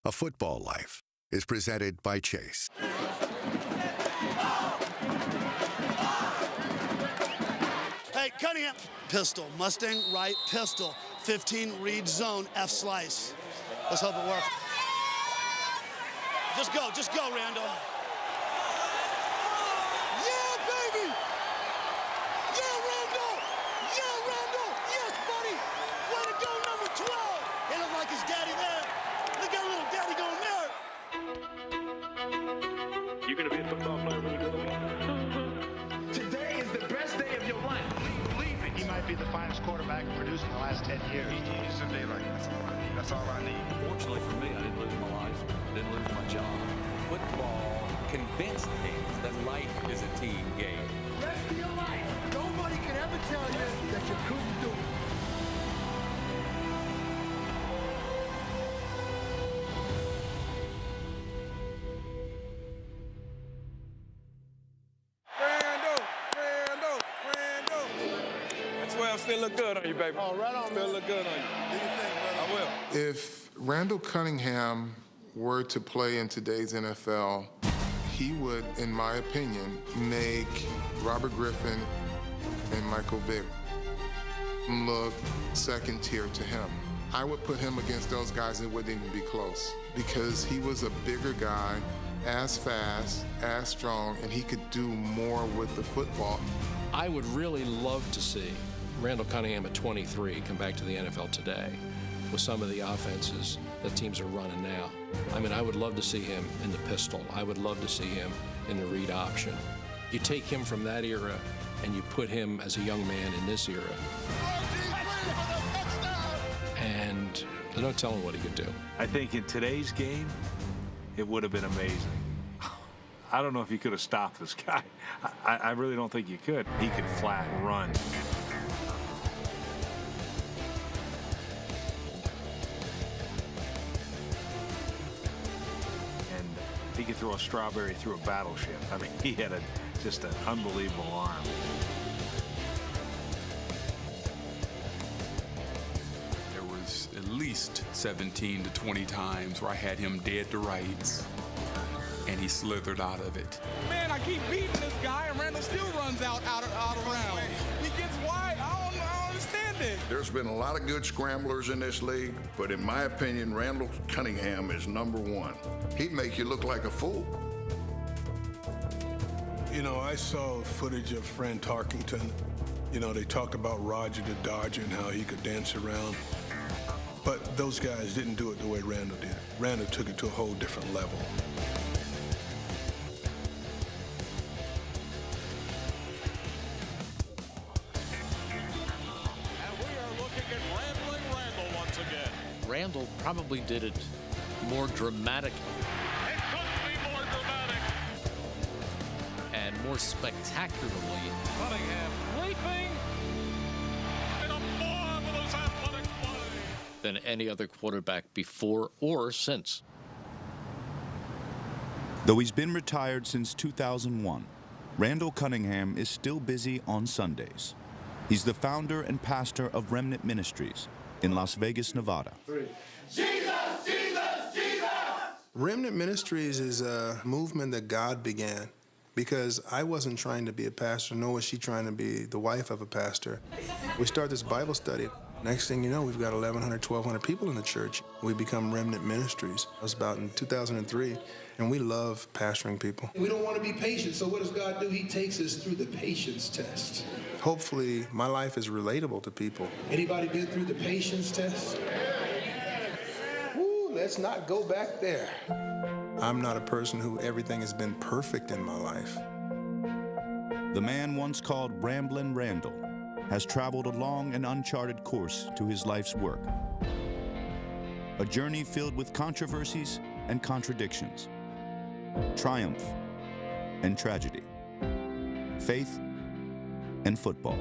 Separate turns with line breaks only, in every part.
A football life is presented by Chase.
Hey, Cunningham. Pistol, Mustang right pistol. 15 read zone, F slice. Let's hope it works. Just go, Randall. Yeah, baby! Yeah, Randall! Yeah, Randall! Yes, buddy! Way to go, number 12! He looked like his daddy there. Look at little daddy going there.
You're going to be a football player when you grow up.
Today is the best day of your life. Believe it.
He might be the finest quarterback produced in the last 10 years.
He's a day like that's all I need.
Fortunately for me, I didn't lose my life. I didn't lose my job. Football convinced me that life is a team game.
Rest of your life. Nobody can ever tell you that you couldn't do it.
Randall. That's why I still look good on you, baby.
Oh, right on.
Still look good on you.
Do you think, brother?
I will.
If Randall Cunningham were to play in today's NFL, he would, in my opinion, make Robert Griffin and Michael Vick look second tier to him. I would put him against those guys and it wouldn't even be close because he was a bigger guy, as fast, as strong, and he could do more with the football.
I would really love to see Randall Cunningham at 23 come back to the NFL today with some of the offenses that teams are running now. I mean, I would love to see him in the pistol. I would love to see him in the read option. You take him from that era and you put him as a young man in this era. And there's no telling what he could do.
I think in today's game, it would have been amazing. I don't know if you could have stopped this guy. I really don't think you could. He could flat run. He could throw a strawberry through a battleship. I mean, he had just an unbelievable arm.
There was at least 17 to 20 times where I had him dead to rights, and he slithered out of it.
Man, I keep beating this guy, and Randall still runs out around. He gets wide. I don't understand it.
There's been a lot of good scramblers in this league, but in my opinion, Randall Cunningham is number one. He'd make you look like a fool.
You know, I saw footage of Fran Tarkington. You know, they talked about Roger the Dodger and how he could dance around. But those guys didn't do it the way Randall did. Randall took it to a whole different level.
Randall probably did it more dramatic.
It couldn't be more dramatic.
And more spectacularly.
Cunningham leaping in a marvelous athletic play.
Than any other quarterback before or since.
Though he's been retired since 2001, Randall Cunningham is still busy on Sundays. He's the founder and pastor of Remnant Ministries in Las Vegas, Nevada.
Jesus, Jesus, Jesus!
Remnant Ministries is a movement that God began because I wasn't trying to be a pastor, nor was she trying to be the wife of a pastor. We start this Bible study. Next thing you know, we've got 1,100, 1,200 people in the church. We become Remnant Ministries. It was about in 2003, and we love pastoring people.
We don't want to be patient, so what does God do? He takes us through the patience test.
Hopefully, my life is relatable to people.
Anybody been through the patience test?
Woo, let's not go back there. I'm not a person who everything has been perfect in my life.
The man once called Ramblin' Randall has traveled a long and uncharted course to his life's work. A journey filled with controversies and contradictions, triumph and tragedy, faith and football.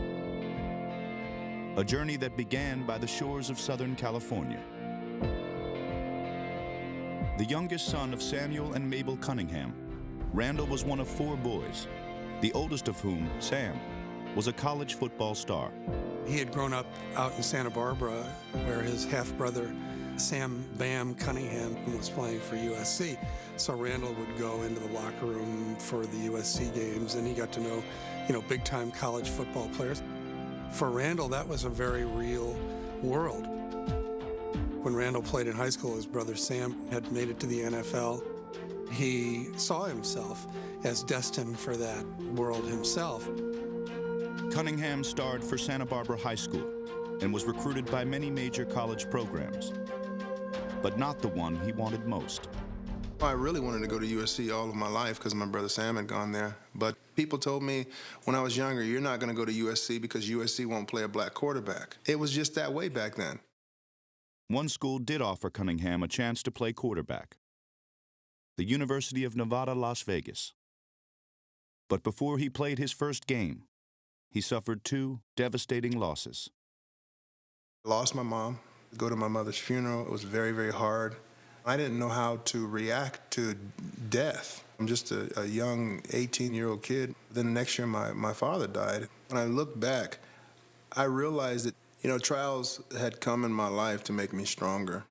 A journey that began by the shores of Southern California. The youngest son of Samuel and Mabel Cunningham, Randall was one of 4 boys, the oldest of whom, Sam, was a college football star.
He had grown up out in Santa Barbara, where his half-brother Sam Bam Cunningham was playing for USC. So Randall would go into the locker room for the USC games, and he got to know, big-time college football players. For Randall, that was a very real world. When Randall played in high school, his brother Sam had made it to the NFL. He saw himself as destined for that world himself.
Cunningham starred for Santa Barbara High School and was recruited by many major college programs, but not the one he wanted most.
I really wanted to go to USC all of my life because my brother Sam had gone there. But people told me when I was younger, you're not going to go to USC because USC won't play a black quarterback. It was just that way back then.
One school did offer Cunningham a chance to play quarterback, the University of Nevada, Las Vegas. But before he played his first game, he suffered 2 devastating losses.
I lost my mom. Go to my mother's funeral. It was very, very hard. I didn't know how to react to death. I'm just a young 18-year-old kid. Then the next year, my father died. When I look back, I realized that, trials had come in my life to make me stronger.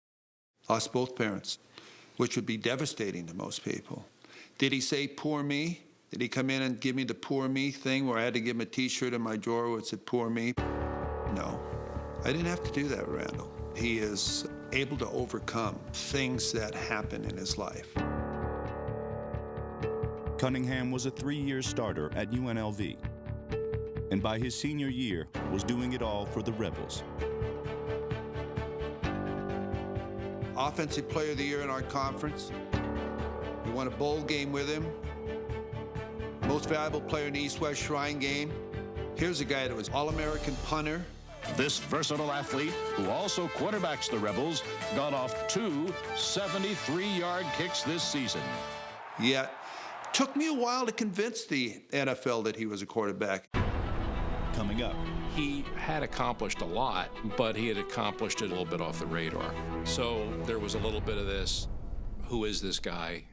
Lost both parents, which would be devastating to most people. Did he say, poor me? Did he come in and give me the poor me thing where I had to give him a T-shirt in my drawer where it said poor me? No, I didn't have to do that, Randall. He is able to overcome things that happen in his life.
Cunningham was a 3-year starter at UNLV, and by his senior year was doing it all for the Rebels.
Offensive Player of the Year in our conference. We won a bowl game with him. Most valuable player in the East-West Shrine game. Here's a guy that was All-American punter.
This versatile athlete, who also quarterbacks the Rebels, got off 2 73-yard kicks this season.
Yet, took me a while to convince the NFL that he was a quarterback.
Coming up.
He had accomplished a lot, but he had accomplished it a little bit off the radar. So there was a little bit of this, who is this guy?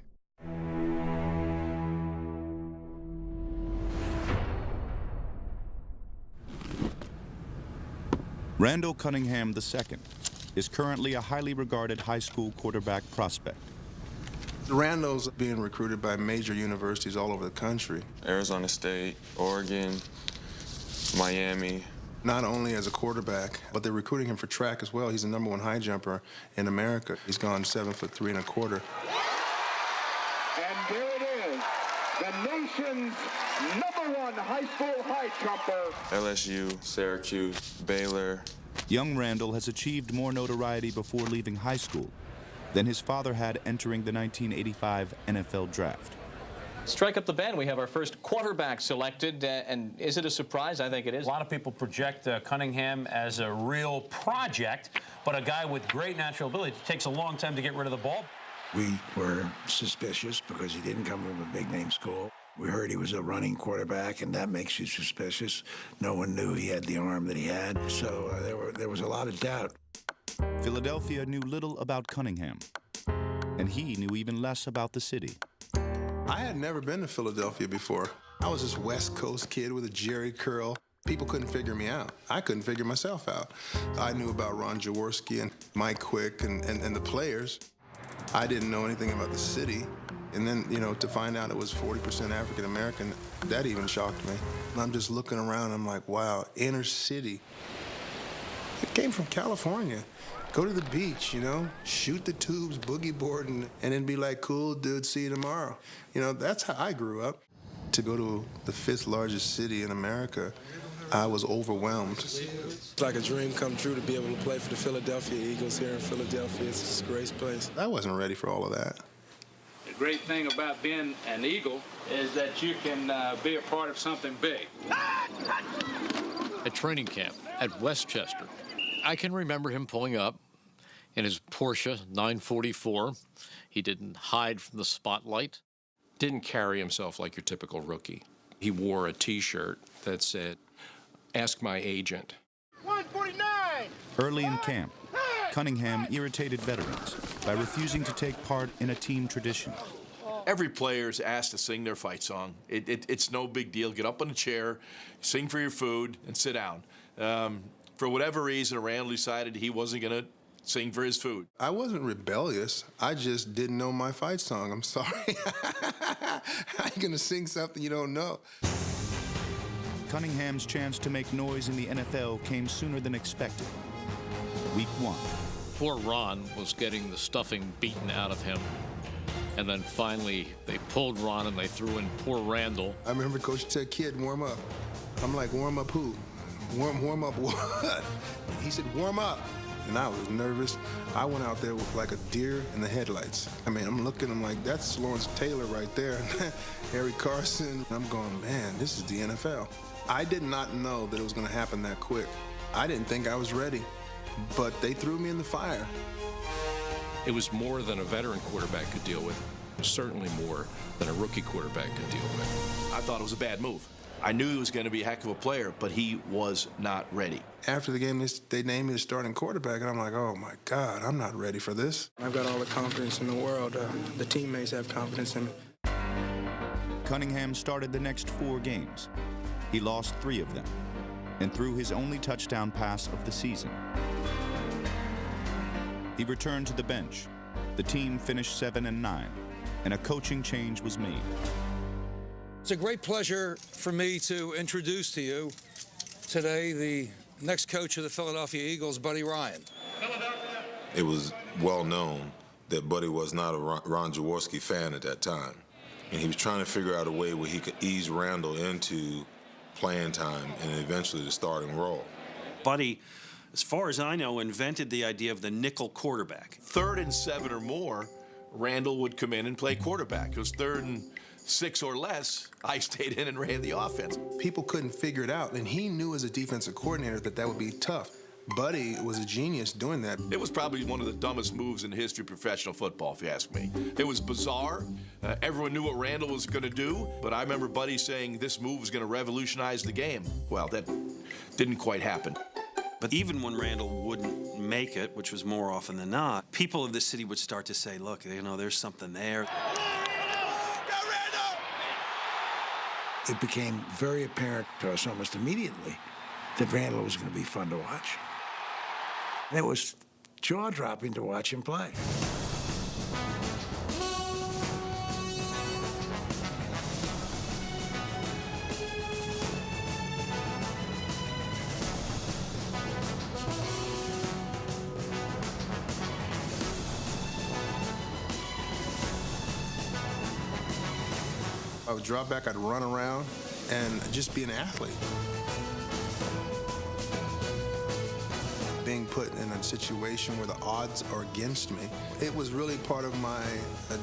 Randall Cunningham II is currently a highly regarded high school quarterback prospect.
Randall's being recruited by major universities all over the country.
Arizona State, Oregon, Miami.
Not only as a quarterback, but they're recruiting him for track as well. He's the #1 high jumper in America. He's gone 7'3" and a quarter.
And there it is, the nation's #1 high school high jumper.
LSU, Syracuse, Baylor.
Young Randall has achieved more notoriety before leaving high school than his father had entering the 1985 NFL Draft.
Strike up the band. We have our first quarterback selected, and is it a surprise? I think it is.
A lot of people project Cunningham as a real project, but a guy with great natural ability. It takes a long time to get rid of the ball.
We were suspicious because he didn't come from a big-name school. We heard he was a running quarterback, and that makes you suspicious. No one knew he had the arm that he had, so there was a lot of doubt.
Philadelphia knew little about Cunningham, and he knew even less about the city.
I had never been to Philadelphia before. I was this West Coast kid with a jerry curl. People couldn't figure me out. I couldn't figure myself out. I knew about Ron Jaworski and Mike Quick and the players. I didn't know anything about the city. And then, to find out it was 40% African American, that even shocked me. And I'm just looking around, I'm like, wow, inner city. It came from California. Go to the beach, shoot the tubes, boogie board, and then be like, cool, dude, see you tomorrow. That's how I grew up. To go to the 5th largest city in America, I was overwhelmed.
It's like a dream come true to be able to play for the Philadelphia Eagles here in Philadelphia. It's a great place.
I wasn't ready for all of that.
The great thing about being an Eagle is that you can be a part of something big.
At training camp at Westchester, I can remember him pulling up in his Porsche 944. He didn't hide from the spotlight.
Didn't carry himself like your typical rookie. He wore a T-shirt that said, "Ask my agent."
149!
Early in camp, Cunningham irritated veterans by refusing to take part in a team tradition.
Every player is asked to sing their fight song. It's no big deal. Get up on a chair, sing for your food, and sit down. For whatever reason, Randall decided he wasn't going to sing for his food.
I wasn't rebellious. I just didn't know my fight song. I'm sorry. How are you going to sing something you don't know?
Cunningham's chance to make noise in the NFL came sooner than expected. Week 1.
Poor Ron was getting the stuffing beaten out of him. And then finally, they pulled Ron and they threw in poor Randall.
I remember Coach said, "Kid, warm up." I'm like, "Warm up who? Warm up what?" He said, "Warm up." And I was nervous. I went out there with like a deer in the headlights. I mean, I'm looking, I'm like, that's Lawrence Taylor right there. Harry Carson. I'm going, man, this is the NFL. I did not know that it was going to happen that quick. I didn't think I was ready, but they threw me in the fire.
It was more than a veteran quarterback could deal with, certainly more than a rookie quarterback could deal with.
I thought it was a bad move. I knew he was going to be a heck of a player, but he was not ready.
After the game, they named me the starting quarterback, and I'm like, oh, my God, I'm not ready for this. I've got all the confidence in the world. The teammates have confidence in me.
Cunningham started the next 4 games. He lost 3 of them and threw his only touchdown pass of the season. He returned to the bench. The team finished 7-9, and a coaching change was made.
It's a great pleasure for me to introduce to you today the next coach of the Philadelphia Eagles, Buddy Ryan.
It was well known that Buddy was not a Ron Jaworski fan at that time. And he was trying to figure out a way where he could ease Randall into playing time and eventually the starting role.
Buddy, as far as I know, invented the idea of the nickel quarterback.
3rd and 7 or more, Randall would come in and play quarterback. It was 3rd and 6 or less, I stayed in and ran the offense.
People couldn't figure it out, and he knew as a defensive coordinator that that would be tough. Buddy was a genius doing that.
It was probably one of the dumbest moves in the history of professional football, if you ask me. It was bizarre. Everyone knew what Randall was going to do, but I remember Buddy saying this move was going to revolutionize the game. Well, that didn't quite happen.
But even when Randall wouldn't make it, which was more often than not, people of the city would start to say, look, you know, there's something there.
It became very apparent to us almost immediately that Randall was going to be fun to watch. And it was jaw-dropping to watch him play.
I would drop back, I'd run around, and just be an athlete. Being put in a situation where the odds are against me, it was really part of my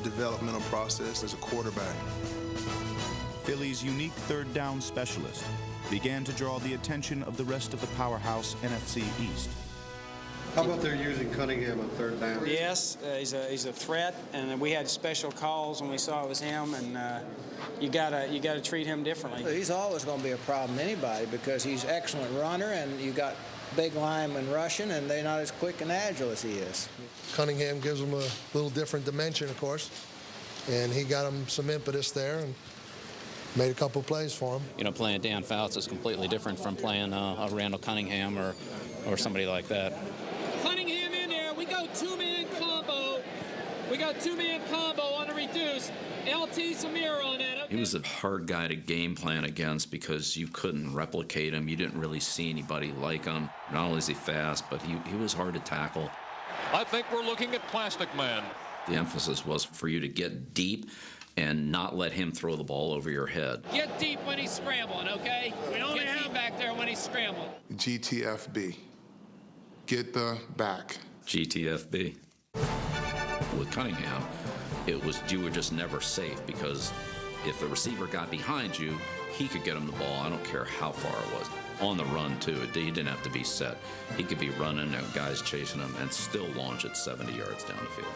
developmental process as a quarterback.
Philly's unique third down specialist began to draw the attention of the rest of the powerhouse NFC East.
How about they're using Cunningham on 3rd down?
Yes, he's a threat, and we had special calls when we saw it was him, and you gotta treat him differently.
He's always going to be a problem to anybody because he's an excellent runner, and you got big linemen rushing, and they're not as quick and agile as he is.
Cunningham gives him a little different dimension, of course, and he got him some impetus there and made a couple plays for him.
You know, playing Dan Fouts is completely different from playing a Randall Cunningham or somebody like that.
Cunningham in there. We go 2-man combo. We got 2-man combo on a reduced. LT Samir on that.
He was a hard guy to game plan against because you couldn't replicate him. You didn't really see anybody like him. Not only is he fast, but he was hard to tackle.
I think we're looking at Plastic Man.
The emphasis was for you to get deep and not let him throw the ball over your head.
Get deep when he's scrambling, okay? We only get deep back there when he's scrambling.
GTFB. Get the back.
GTFB. With Cunningham, you were just never safe because if the receiver got behind you, he could get him the ball. I don't care how far it was. On the run, too. He didn't have to be set. He could be running, and guys chasing him, and still launch it 70 yards down the field.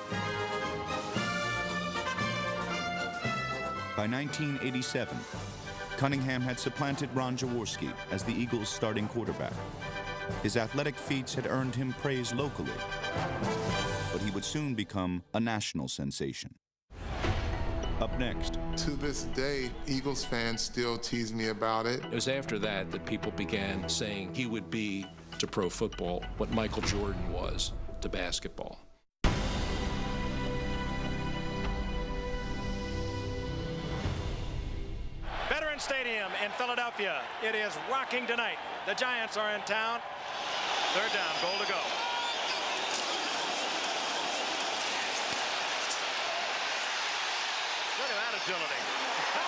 By 1987, Cunningham had supplanted Ron Jaworski as the Eagles' starting quarterback. His athletic feats had earned him praise locally, but he would soon become a national sensation. Up next.
To this day, Eagles fans still tease me about it.
It was after that that people began saying he would be to pro football what Michael Jordan was to basketball.
Veterans Stadium in Philadelphia. It is rocking tonight. The Giants are in town. Third down, goal to go. Look at that agility.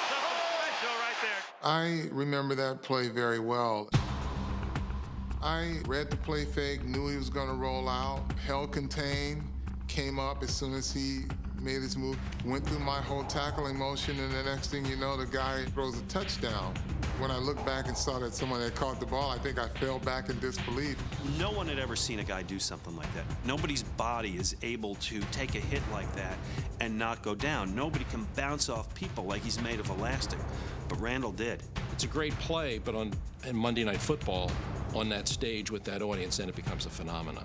Something special right there.
I remember that play very well. I read the play fake, knew he was going to roll out, held contained, came up as soon as he made his move, went through my whole tackling motion, and the next thing you know, the guy throws a touchdown. When I looked back and saw that someone had caught the ball, I think I fell back in disbelief.
No one had ever seen a guy do something like that. Nobody's body is able to take a hit like that and not go down. Nobody can bounce off people like he's made of elastic, but Randall did.
It's a great play, but in Monday Night Football, on that stage with that audience, then it becomes a phenomenon.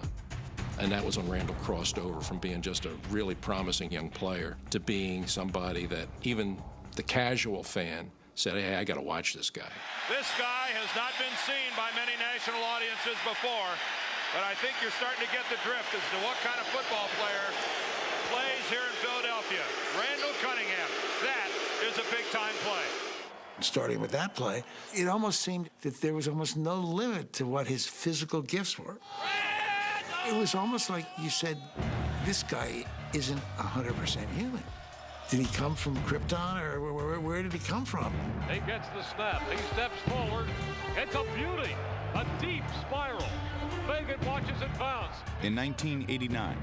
And that was when Randall crossed over from being just a really promising young player to being somebody that even the casual fan said, hey, I got to watch this guy.
This guy has not been seen by many national audiences before, but I think you're starting to get the drift as to what kind of football player plays here in Philadelphia. Randall Cunningham. That is a big-time play.
Starting with that play, it almost seemed that there was almost no limit to what his physical gifts were. It was almost like you said, this guy isn't 100% human. Did he come from Krypton, or where did he come from?
He gets the snap. He steps forward. It's a beauty. A deep spiral. Fagan watches it bounce.
In 1989,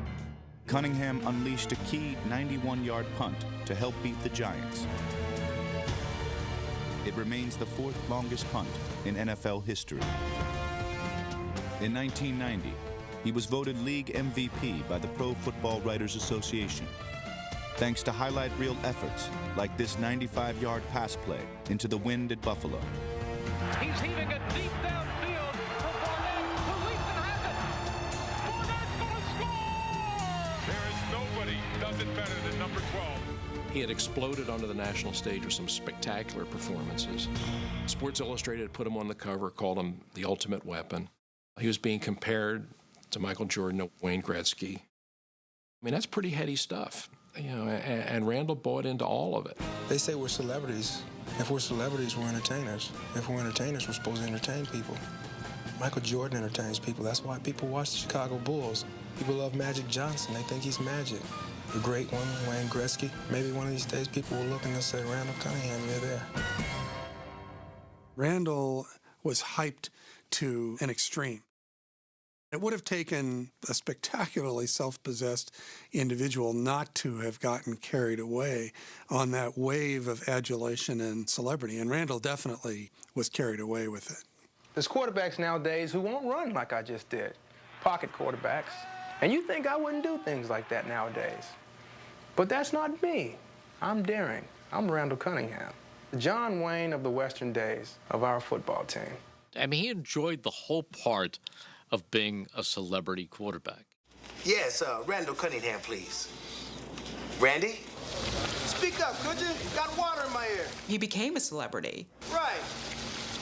Cunningham unleashed a key 91-yard punt to help beat the Giants. It remains the fourth longest punt in NFL history. In 1990, he was voted league MVP by the Pro Football Writers Association, thanks to highlight reel efforts like this 95-yard pass play into the wind at Buffalo.
He's heaving it deep downfield for Barnett, who leaps and has it. Barnett's going to score!
There is nobody who does it better than number 12.
He had exploded onto the national stage with some spectacular performances. Sports Illustrated put him on the cover, called him the ultimate weapon. He was being compared to Michael Jordan or Wayne Gretzky. I mean, that's pretty heady stuff, you know, and Randall bought into all of it.
They say we're celebrities. If we're celebrities, we're entertainers. If we're entertainers, we're supposed to entertain people. Michael Jordan entertains people. That's why people watch the Chicago Bulls. People love Magic Johnson. They think he's magic. The great one, Wayne Gretzky. Maybe one of these days people will look and they'll say, Randall Cunningham, you're there.
Randall was hyped to an extreme. It would have taken a spectacularly self-possessed individual not to have gotten carried away on that wave of adulation and celebrity, and Randall definitely was carried away with it.
There's quarterbacks nowadays who won't run like I just did, pocket quarterbacks. And you think I wouldn't do things like that nowadays. But that's not me. I'm daring. I'm Randall Cunningham, the John Wayne of the Western days of our football team.
I mean, he enjoyed the whole part of being a celebrity quarterback.
Yes, Randall Cunningham, please. Randy? Speak up, could you? Got water in my ear.
He became a celebrity.
Right.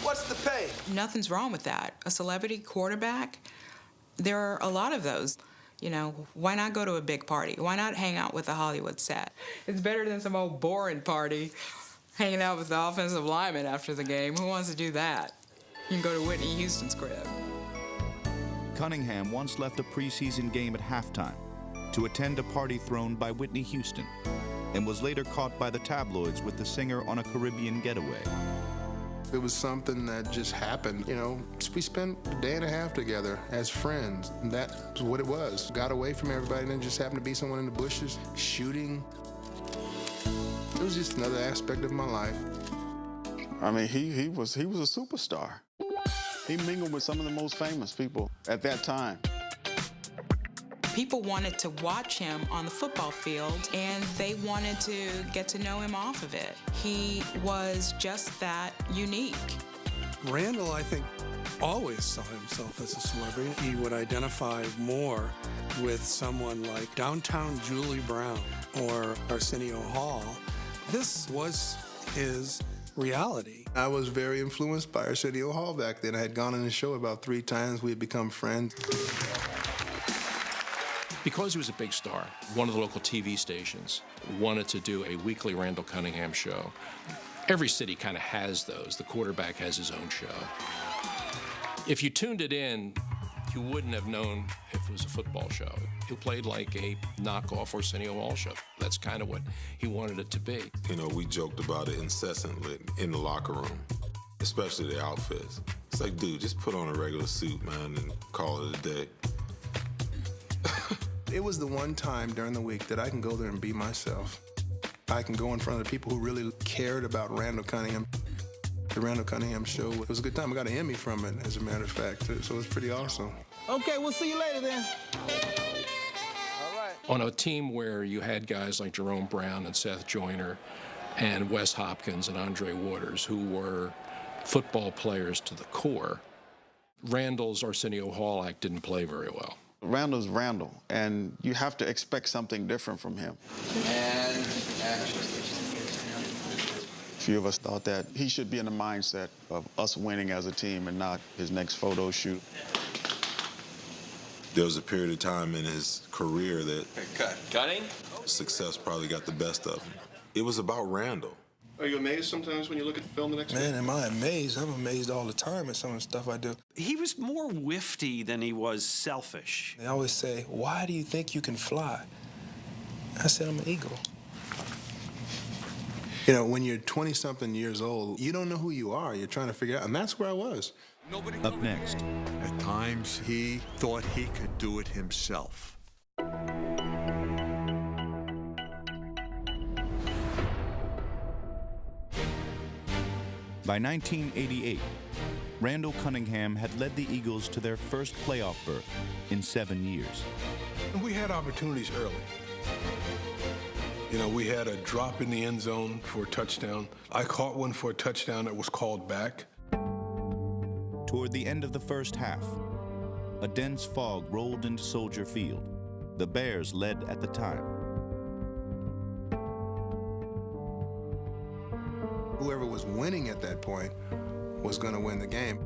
What's the pay?
Nothing's wrong with that. A celebrity quarterback, there are a lot of those. You know, why not go to a big party? Why not hang out with the Hollywood set? It's better than some old boring party hanging out with the offensive lineman after the game. Who wants to do that? You can go to Whitney Houston's crib.
Cunningham once left a preseason game at halftime to attend a party thrown by Whitney Houston and was later caught by the tabloids with the singer on a Caribbean getaway.
It was something that just happened. You know, we spent a day and a half together as friends. And that's what it was. Got away from everybody and then just happened to be someone in the bushes shooting. It was just another aspect of my life.
I mean, he was a superstar. He mingled with some of the most famous people at that time.
People wanted to watch him on the football field, and they wanted to get to know him off of it. He was just that unique.
Randall, I think, always saw himself as a celebrity. He would identify more with someone like downtown Julie Brown or Arsenio Hall. This was his reality.
I was very influenced by Arsenio Hall back then. I had gone on the show about 3 times. We had become friends.
Because he was a big star, one of the local TV stations wanted to do a weekly Randall Cunningham show. Every city kind of has those. The quarterback has his own show. If you tuned it in, you wouldn't have known if it was a football show. It played like a knockoff Arsenio Hall show. That's kind of what he wanted it to be.
You know, we joked about it incessantly in the locker room, especially the outfits. It's like, dude, just put on a regular suit, man, and call it a day.
It was the one time during the week that I can go there and be myself. I can go in front of the people who really cared about Randall Cunningham. The Randall Cunningham show, it was a good time. I got an Emmy from it, as a matter of fact, so it was pretty awesome.
Okay, we'll see you later then.
On a team where you had guys like Jerome Brown and Seth Joyner and Wes Hopkins and Andre Waters, who were football players to the core, Randall's Arsenio Hall act didn't play very well.
Randall's Randall, and you have to expect something different from him.
And action.
A few of us thought that he should be in the mindset of us winning as a team and not his next photo shoot.
There was a period of time in his career that
Cutting?
success probably got the best of him. It was about Randall.
Are you amazed sometimes when you look at the film the next day?
Man, am I amazed? I'm amazed all the time at some of the stuff I do.
He was more wifty than he was selfish.
They always say, why do you think you can fly? I said, I'm an eagle.
You know, when you're 20-something years old, you don't know who you are. You're trying to figure out, and that's where I was.
Up next.
At times, he thought he could do it himself.
By 1988, Randall Cunningham had led the Eagles to their first playoff berth in 7 years.
We had opportunities early. You know, we had a drop in the end zone for a touchdown. I caught one for a touchdown that was called back.
Toward the end of the first half, a dense fog rolled into Soldier Field. The Bears led at the time.
Whoever was winning at that point was going to win the game.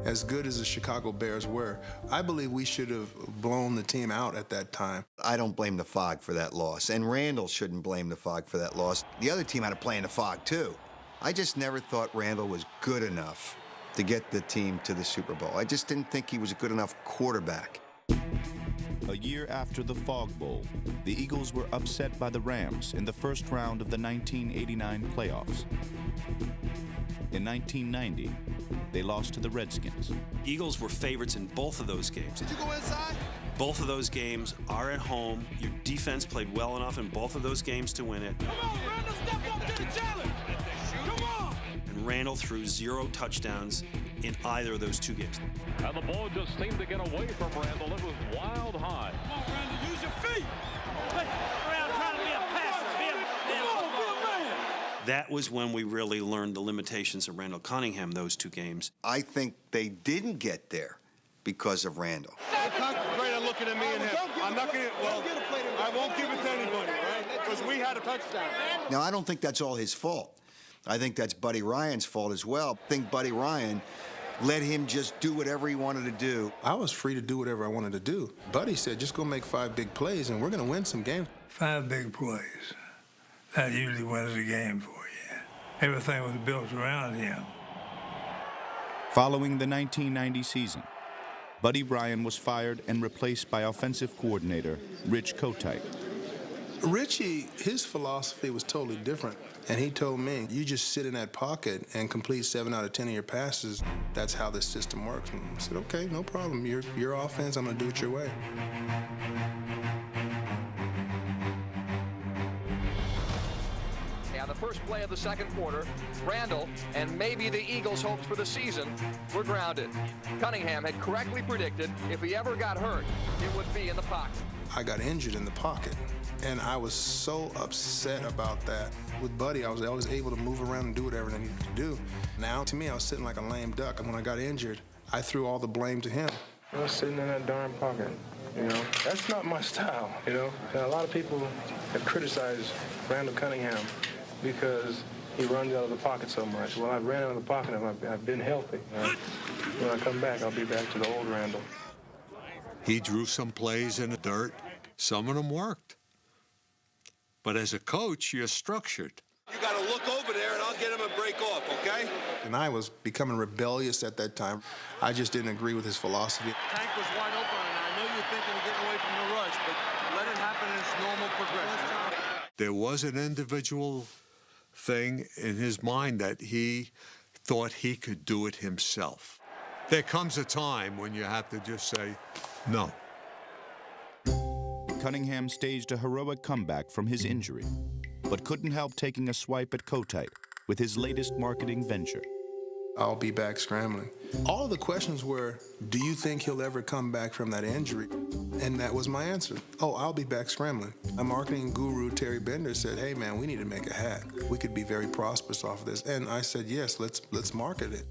As good as the Chicago Bears were, I believe we should have blown the team out at that time.
I don't blame the fog for that loss, and Randall shouldn't blame the fog for that loss. The other team had to play in the fog, too. I just never thought Randall was good enough to get the team to the Super Bowl. I just didn't think he was a good enough quarterback.
A year after the Fog Bowl, the Eagles were upset by the Rams in the first round of the 1989 playoffs. In 1990, they lost to the Redskins.
Eagles were favorites in both of those games.
Did you go inside?
Both of those games are at home. Your defense played well enough in both of those games to win it.
Come on, Randall, step up to the challenge. Come on.
And Randall threw 0 touchdowns in either of those 2 games.
And the ball just seemed to get away from Randall. It was wild high.
Come on, Randall, use your feet. Around trying to be a passer. Be a man.
That was when we really learned the limitations of Randall Cunningham, those 2 games.
I think they didn't get there because of Randall.
Concentrate on looking at me and him. I'm not going to, well, I won't give it to anybody, right? Because we had a touchdown.
Now, I don't think that's all his fault. I think that's Buddy Ryan's fault as well. I think Buddy Ryan let him just do whatever he wanted to do.
I was free to do whatever I wanted to do. Buddy said, just go make 5 big plays, and we're going to win some games.
5 big plays. That usually wins the game for you. Everything was built around him.
Following the 1990 season, Buddy Ryan was fired and replaced by offensive coordinator Rich Kotite.
Richie, his philosophy was totally different. And he told me, you just sit in that pocket and complete 7 out of 10 of your passes. That's how this system works. And I said, okay, no problem. Your offense, I'm going to do it your way.
Now, the first play of the second quarter, Randall and maybe the Eagles' hopes for the season were grounded. Cunningham had correctly predicted if he ever got hurt, it would be in the pocket.
I got injured in the pocket, and I was so upset about that. With Buddy, I was always able to move around and do whatever I needed to do. Now, to me, I was sitting like a lame duck, and when I got injured, I threw all the blame to him.
I was sitting in that darn pocket, you know. That's not my style, you know. And a lot of people have criticized Randall Cunningham because he runs out of the pocket so much. Well, I've ran out of the pocket and I've been healthy. When I come back, I'll be back to the old Randall.
He drew some plays in the dirt. Some of them worked. But as a coach, you're structured.
You got to look over there, and I'll get him a break off, okay?
And I was becoming rebellious at that time. I just didn't agree with his philosophy.
Tank was wide open, and I know you're thinking of getting away from the rush, but let it happen in its normal progression.
There was an individual thing in his mind that he thought he could do it himself. There comes a time when you have to just say, no.
Cunningham staged a heroic comeback from his injury, but couldn't help taking a swipe at Kotite with his latest marketing venture.
I'll be back scrambling. All of the questions were, do you think he'll ever come back from that injury? And that was my answer. Oh, I'll be back scrambling. My marketing guru, Terry Bender, said, hey, man, we need to make a hat. We could be very prosperous off of this. And I said, yes, let's market it.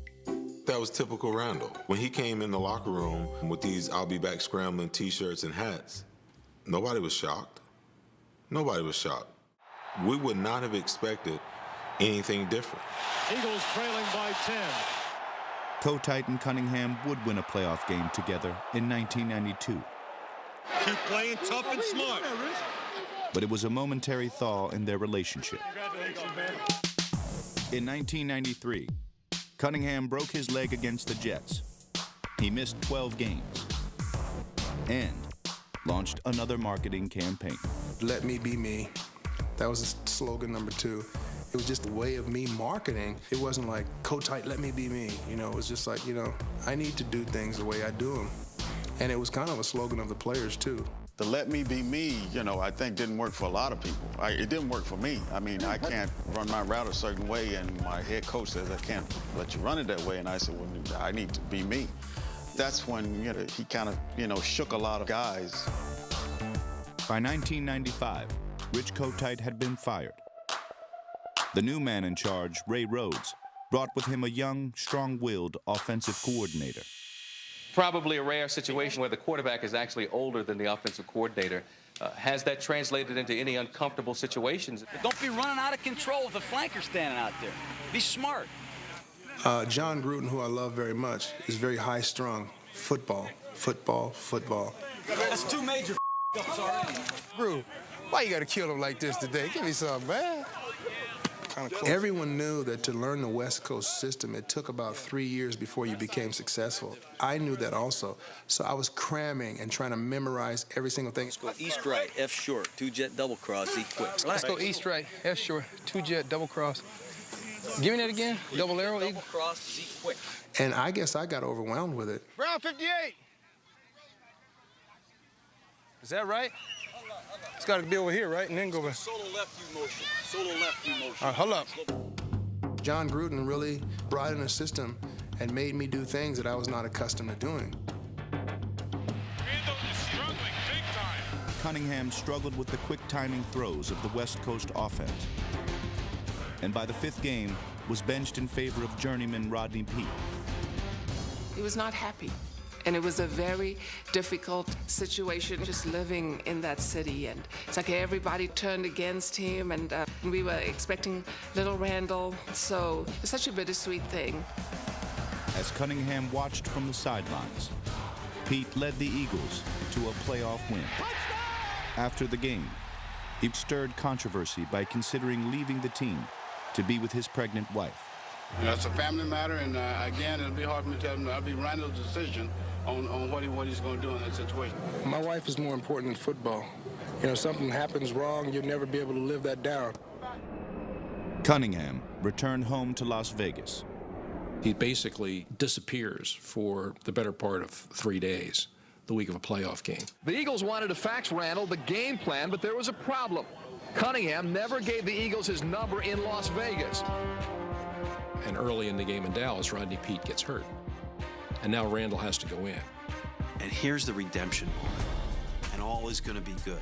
That was typical Randall. When he came in the locker room with these I'll be back scrambling t-shirts and hats, nobody was shocked. Nobody was shocked. We would not have expected anything different.
Eagles trailing by 10.
Kotite and Cunningham would win a playoff game together in 1992.
Keep playing tough and smart.
But it was a momentary thaw in their relationship. In 1993, Cunningham broke his leg against the Jets. He missed 12 games and launched another marketing campaign.
Let me be me. That was slogan number 2. It was just a way of me marketing. It wasn't like, Kotite, let me be me. You know, it was just like, you know, I need to do things the way I do them. And it was kind of a slogan of the players, too.
The let me be me, you know, I think didn't work for a lot of people. It didn't work for me. I mean, I can't run my route a certain way, and my head coach says, I can't let you run it that way. And I said, well, I need to be me. That's when, you know, he kind of, you know, shook a lot of guys.
By 1995, Rich Kotite had been fired. The new man in charge, Ray Rhodes, brought with him a young, strong-willed offensive coordinator.
Probably a rare situation where the quarterback is actually older than the offensive coordinator. Has that translated into any uncomfortable situations?
Don't be running out of control with the flanker standing out there. Be smart.
John Gruden, who I love very much, is very high-strung. Football.
That's 2 major ups already.
Gruden, why you got to kill him like this today? Give me something, man.
Everyone knew that to learn the West Coast system, it took about 3 years before you became successful. I knew that also. So I was cramming and trying to memorize every single thing.
Let's go east right, F short, 2-jet double cross, Z quick.
Let's go east right, F short, 2-jet double cross. Give me that again, double arrow.
Double cross, Z quick.
And I guess I got overwhelmed with it.
Brown 58. Is that right? It's got to be over here, right? And then go back.
Solo left view motion. Solo left view motion.
All right, hold up.
John Gruden really brought in a system and made me do things that I was not accustomed to doing.
Randall is struggling big time.
Cunningham struggled with the quick timing throws of the West Coast offense. And by the 5th game, was benched in favor of journeyman Rodney Peete.
He was not happy. And it was a very difficult situation just living in that city. And it's like everybody turned against him, and we were expecting little Randall. So it's such a bittersweet thing.
As Cunningham watched from the sidelines, Peete led the Eagles to a playoff win. After the game, he stirred controversy by considering leaving the team to be with his pregnant wife.
You know, it's a family matter, and again, it'll be hard for me to tell him. That'll be Randall's decision on what he's going to do in that situation.
My wife is more important than football. You know, something happens wrong, you'll never be able to live that down.
Cunningham returned home to Las Vegas.
He basically disappears for the better part of 3 days, the week of a playoff game.
The Eagles wanted to fax Randall the game plan, but there was a problem. Cunningham never gave the Eagles his number in Las Vegas.
And early in the game in Dallas, Rodney Peete gets hurt. And now Randall has to go in.
And here's the redemption moment. And all is going to be good.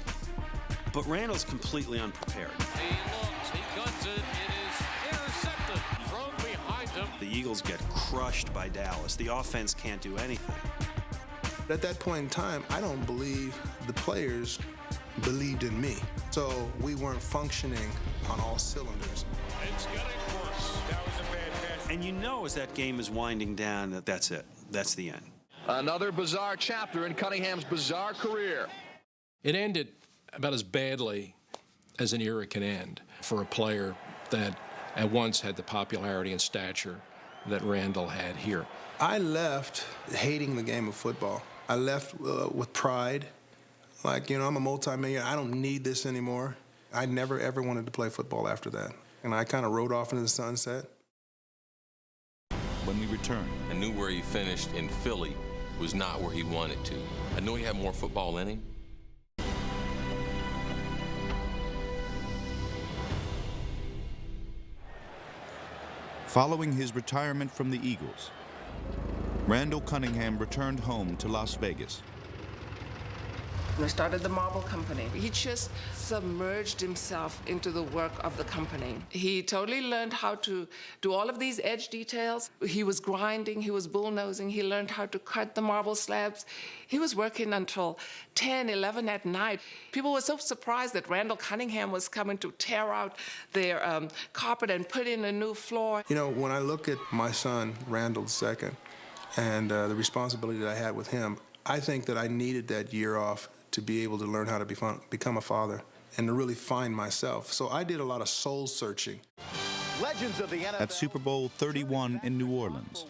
But Randall's completely unprepared.
He looks, he guns it, it is intercepted. Thrown behind him.
The Eagles get crushed by Dallas. The offense can't do anything.
At that point in time, I don't believe the players believed in me. So we weren't functioning on all cylinders.
It's getting worse. That was a bad pass.
And you know as that game is winding down that that's it. That's the end.
Another bizarre chapter in Cunningham's bizarre career.
It ended about as badly as an era can end for a player that at once had the popularity and stature that Randall had here.
I left hating the game of football. I left with pride. Like, I'm a multimillionaire. I don't need this anymore. I never, ever wanted to play football after that. And I kind of rode off into the sunset.
When we return,
I knew where he finished in Philly was not where he wanted to. I knew he had more football in him.
Following his retirement from the Eagles, Randall Cunningham returned home to Las Vegas.
I started the marble company. He just submerged himself into the work of the company. He totally learned how to do all of these edge details. He was grinding, he was bullnosing, he learned how to cut the marble slabs. He was working until 10, 11 at night. People were so surprised that Randall Cunningham was coming to tear out their carpet and put in a new floor.
When I look at my son, Randall II, and the responsibility that I had with him, I think that I needed that year off to be able to learn how to become a father and to really find myself. So I did a lot of soul searching.
Legends of the NFL. At Super Bowl 31 in New Orleans,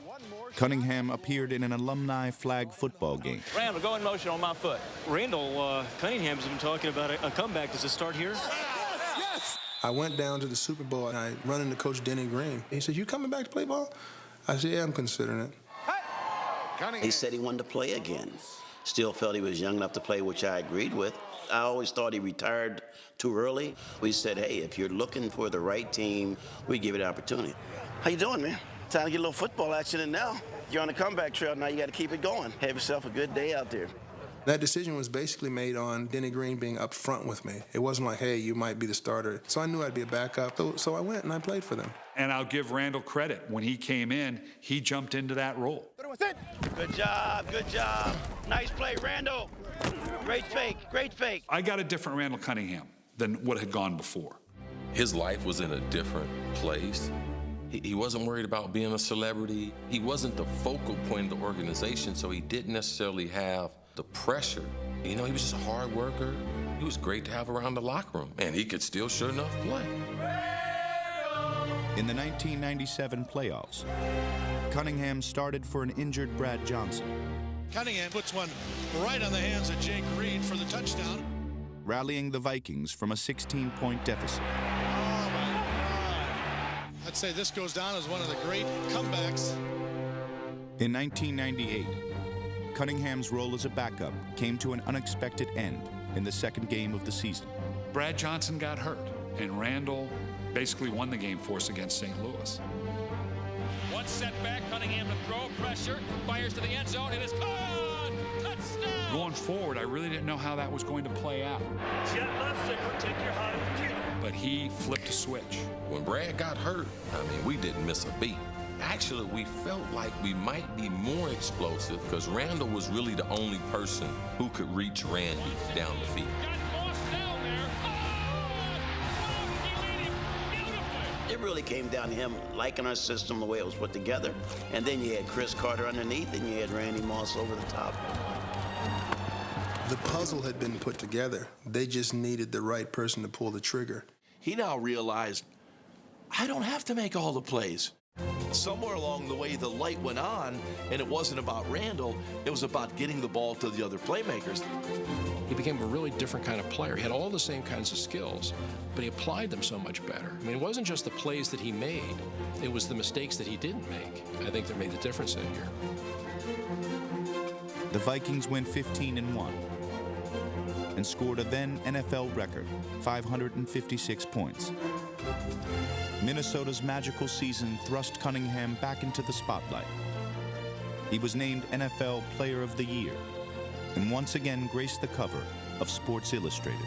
Cunningham appeared in an alumni flag football game.
Randall, go in motion on my foot. Randall Cunningham's been talking about a comeback. Does it start here?
Yes! I went down to the Super Bowl and I run into Coach Denny Green. He said, "You coming back to play ball?" I said, "Yeah, I'm considering it."
He said he wanted to play again. Still felt he was young enough to play, which I agreed with. I always thought he retired too early. We said, hey, if you're looking for the right team, we give it an opportunity. How you doing, man? Time to get a little football action in now. You're on the comeback trail now. You got to keep it going. Have yourself a good day out there.
That decision was basically made on Denny Green being up front with me. It wasn't like, hey, you might be the starter. So I knew I'd be a backup. So I went and I played for them.
And I'll give Randall credit. When he came in, he jumped into that role.
Good job, good job. Nice play, Randall. Great fake, great fake.
I got a different Randall Cunningham than what had gone before.
His life was in a different place. He wasn't worried about being a celebrity. He wasn't the focal point of the organization, so he didn't necessarily have the pressure. He was just a hard worker. He was great to have around the locker room, and he could still, sure enough, play.
In the 1997 playoffs, Cunningham started for an injured Brad Johnson.
Cunningham puts one right on the hands of Jake Reed for the touchdown.
Rallying the Vikings from a 16-point deficit.
Oh, my God. I'd say this goes down as one of the great comebacks.
In 1998, Cunningham's role as a backup came to an unexpected end in the second game of the season.
Brad Johnson got hurt, and Randall basically won the game for us against St. Louis.
One setback, Cunningham to throw, pressure, fires to the end zone, it is caught! Touchdown!
Going forward, I really didn't know how that was going to play out.
Jet left zipper, take your hot cue.
But he flipped a switch.
When Brad got hurt, we didn't miss a beat. Actually, we felt like we might be more explosive because Randall was really the only person who could reach Randy down the field.
It really came down to him liking our system, the way it was put together. And then you had Chris Carter underneath, and you had Randy Moss over the top.
The puzzle had been put together. They just needed the right person to pull the trigger.
He now realized, I don't have to make all the plays. Somewhere along the way, the light went on, and it wasn't about Randall. It was about getting the ball to the other playmakers.
He became a really different kind of player. He had all the same kinds of skills, but he applied them so much better. It wasn't just the plays that he made. It was the mistakes that he didn't make, I think, that made the difference in here.
The Vikings went 15-1 and scored a then NFL record, 556 points. Minnesota's magical season thrust Cunningham back into the spotlight. He was named NFL Player of the Year and once again graced the cover of Sports Illustrated.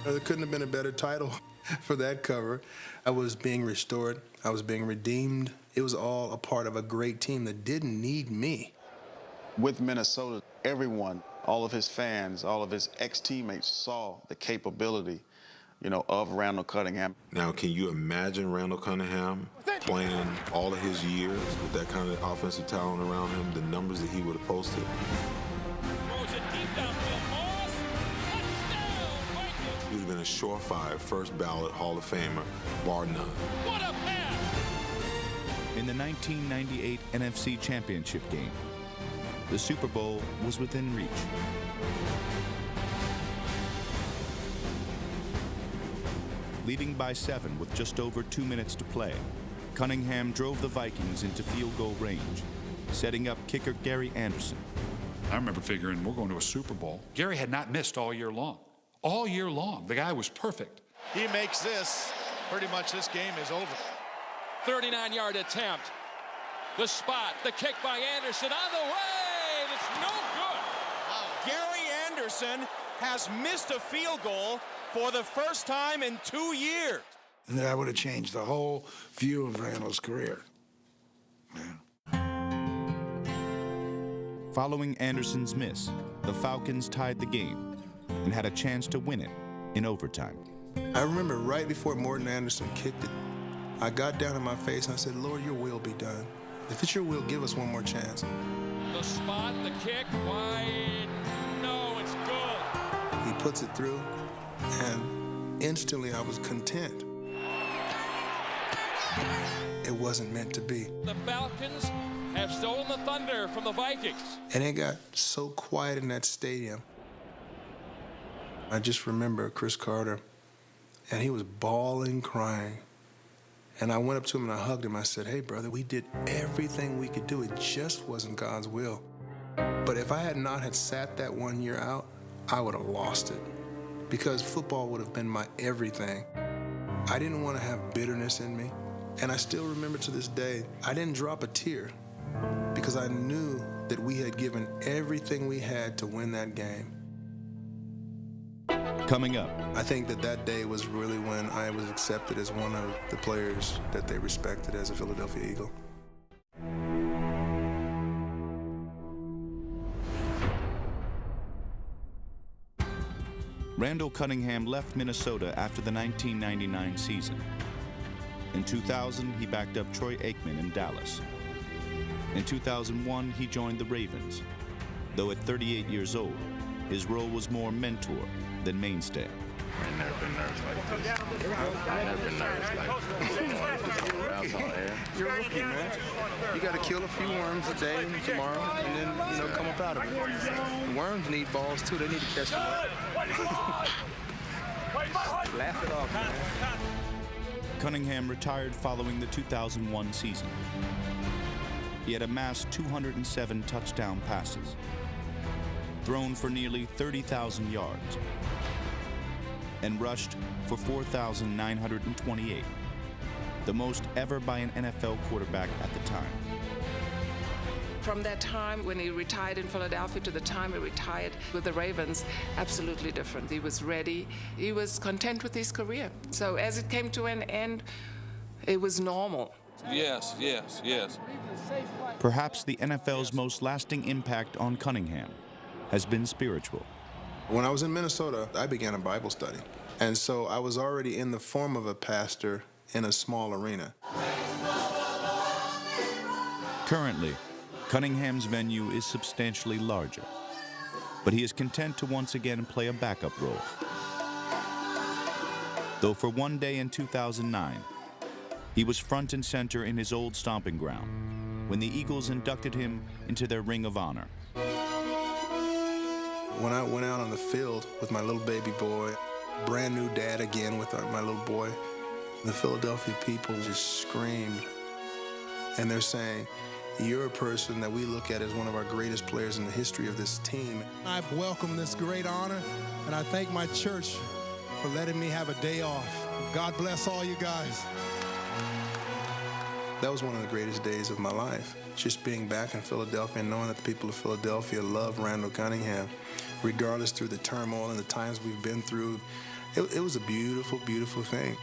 There couldn't have been a better title for that cover. I was being restored. I was being redeemed. It was all a part of a great team that didn't need me.
With Minnesota, everyone, all of his fans, all of his ex-teammates saw the capability, of Randall Cunningham.
Now, can you imagine Randall Cunningham playing all of his years with that kind of offensive talent around him, the numbers that he would have posted. He would have been a surefire first ballot Hall of Famer, bar none.
What a pass!
In the 1998 NFC Championship game, the Super Bowl was within reach. Leading by 7 with just over 2 minutes to play, Cunningham drove the Vikings into field goal range, setting up kicker Gary Anderson.
I remember figuring we're going to a Super Bowl. Gary had not missed all year long. All year long. The guy was perfect.
He makes this, pretty much this game is over.
39-yard attempt. The spot, the kick by Anderson on the way. It's no good.
Gary Anderson has missed a field goal for the first time in 2 years.
And that would have changed the whole view of Randall's career.
Following Anderson's miss, the Falcons tied the game and had a chance to win it in overtime.
I remember right before Morton Anderson kicked it, I got down on my face and I said, Lord, your will be done. If it's your will, give us one more chance.
The spot, the kick, wide. No, it's good.
He puts it through, and instantly I was content. It wasn't meant to be.
The Falcons have stolen the thunder from the Vikings.
And it got so quiet in that stadium. I just remember Chris Carter, and he was bawling, crying. And I went up to him and I hugged him. I said, hey, brother, we did everything we could do. It just wasn't God's will. But if I had not had sat that 1 year out, I would have lost it. Because football would have been my everything. I didn't want to have bitterness in me. And I still remember to this day, I didn't drop a tear because I knew that we had given everything we had to win that game.
Coming up,
I think that day was really when I was accepted as one of the players that they respected as a Philadelphia Eagle.
Randall Cunningham left Minnesota after the 1999 season. In 2000, he backed up Troy Aikman in Dallas. In 2001, he joined the Ravens, though at 38 years old, his role was more mentor than mainstay.
I've never been nervous like this. I've never been nervous like this.
You're a rookie, man. You got to kill a few worms today and tomorrow, and then, come up out of it. The worms need balls, too. They need to catch them. Laugh it off, man.
Cunningham retired following the 2001 season. He had amassed 207 touchdown passes, thrown for nearly 30,000 yards, and rushed for 4,928, the most ever by an NFL quarterback at the time.
From that time when he retired in Philadelphia to the time he retired with the Ravens, absolutely different. He was ready. He was content with his career. So as it came to an end, it was normal.
Yes, yes, yes.
Perhaps the NFL's most lasting impact on Cunningham has been spiritual.
When I was in Minnesota, I began a Bible study. And so I was already in the form of a pastor in a small arena.
Currently, Cunningham's venue is substantially larger, but he is content to once again play a backup role. Though for one day in 2009, he was front and center in his old stomping ground when the Eagles inducted him into their Ring of Honor.
When I went out on the field with my little baby boy, brand new dad again with my little boy, the Philadelphia people just screamed. And they're saying, you're a person that we look at as one of our greatest players in the history of this team.
I welcome this great honor, and I thank my church for letting me have a day off. God bless all you guys.
That was one of the greatest days of my life, just being back in Philadelphia and knowing that the people of Philadelphia love Randall Cunningham, regardless through the turmoil and the times we've been through. It was a beautiful, beautiful thing.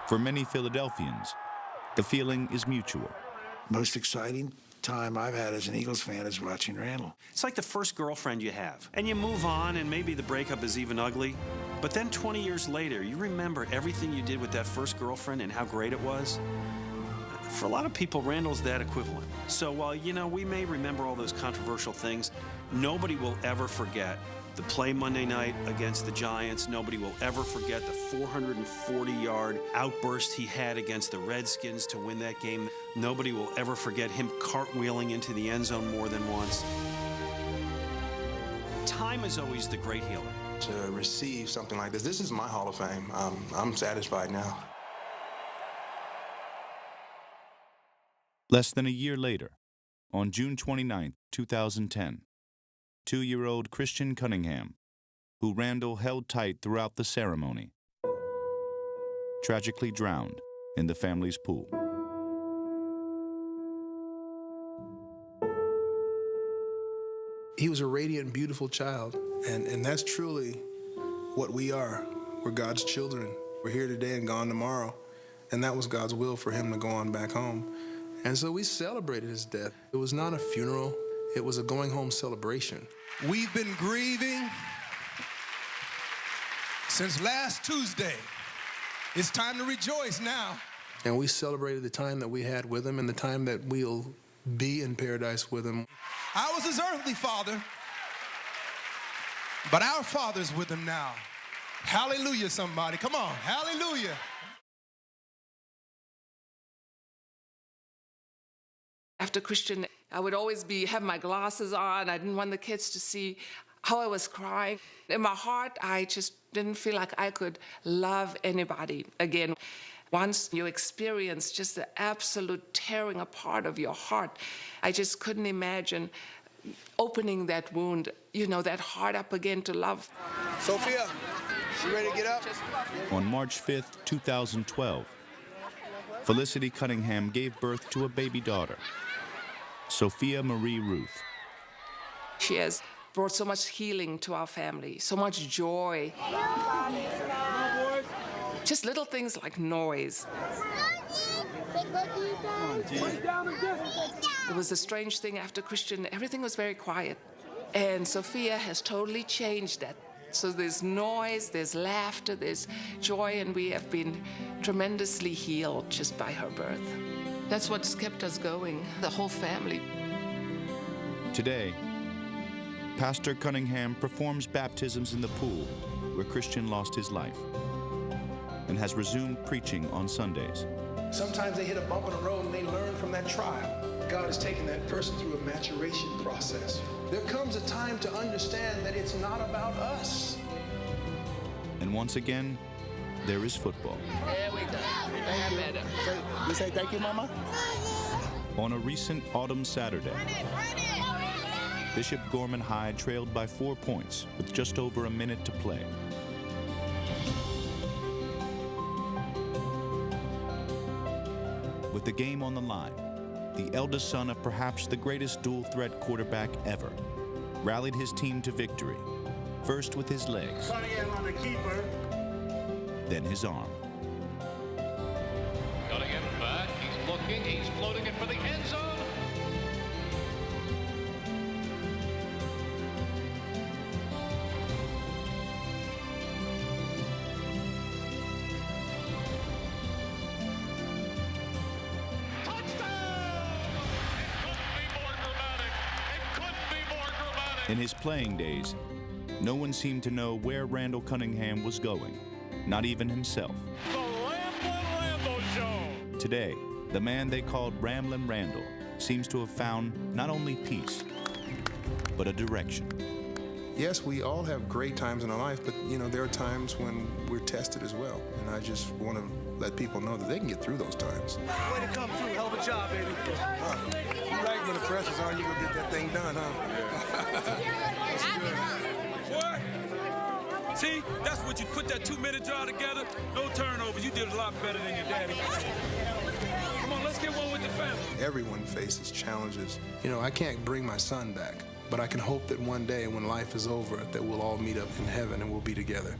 For many Philadelphians, the feeling is mutual.
Most exciting time I've had as an Eagles fan is watching Randall.
It's like the first girlfriend you have. And you move on, and maybe the breakup is even ugly. But then 20 years later, you remember everything you did with that first girlfriend and how great it was. For a lot of people, Randall's that equivalent. So while, we may remember all those controversial things, nobody will ever forget the play Monday night against the Giants. Nobody will ever forget the 440-yard outburst he had against the Redskins to win that game. Nobody will ever forget him cartwheeling into the end zone more than once. Time is always the great healer.
To receive something like this is my Hall of Fame. I'm satisfied now.
Less than a year later, on June 29, 2010, 2-year-old Christian Cunningham, who Randall held tight throughout the ceremony, tragically drowned in the family's pool.
He was a radiant, beautiful child, and that's truly what we are. We're God's children. We're here today and gone tomorrow, and that was God's will for him to go on back home. And so we celebrated his death. It was not a funeral. It was a going home celebration.
We've been grieving since last Tuesday. It's time to rejoice now.
And we celebrated the time that we had with him and the time that we'll be in paradise with him.
I was his earthly father, but our Father's with him now. Hallelujah, somebody. Come on, hallelujah.
After Christian, I would always have my glasses on. I didn't want the kids to see how I was crying. In my heart, I just didn't feel like I could love anybody again. Once you experience just the absolute tearing apart of your heart, I just couldn't imagine opening that wound, that heart up again to love.
Sophia, you ready to get up?
On March 5th, 2012, Felicity Cunningham gave birth to a baby daughter, Sophia Marie Ruth.
She has brought so much healing to our family, so much joy. Just little things like noise. It was a strange thing after Christian. Everything was very quiet. And Sophia has totally changed that. So there's noise, there's laughter, there's joy, and we have been tremendously healed just by her birth. That's what's kept us going, the whole family.
Today, Pastor Cunningham performs baptisms in the pool where Christian lost his life and has resumed preaching on Sundays.
Sometimes they hit a bump in the road and they learn from that trial. God is taking that person through a maturation process. There comes a time to understand that it's not about us.
And once again, there is football.
There we go.
You say thank you, Mama?
On a recent autumn Saturday, Bishop Gorman High trailed by 4 points with just over a minute to play. With the game on the line, the eldest son of perhaps the greatest dual-threat quarterback ever rallied his team to victory, first with his legs, then his arm.
Cunningham back, he's looking, he's floating it for the end zone.
In his playing days, no one seemed to know where Randall Cunningham was going, not even himself.
The Randall Show.
Today, the man they called Ramblin' Randall seems to have found not only peace, but a direction.
Yes, we all have great times in our life, but there are times when we're tested as well. And I just want to let people know that they can get through those times.
Way to come through, hell of a job, baby.
You like when the pressure's on, you gonna get that thing done, huh?
Boy, see, that's what you put that 2-minute drive together. No turnovers. You did a lot better than your daddy. Come on, let's get one with the family.
Everyone faces challenges. I can't bring my son back, but I can hope that one day when life is over that we'll all meet up in heaven and we'll be together.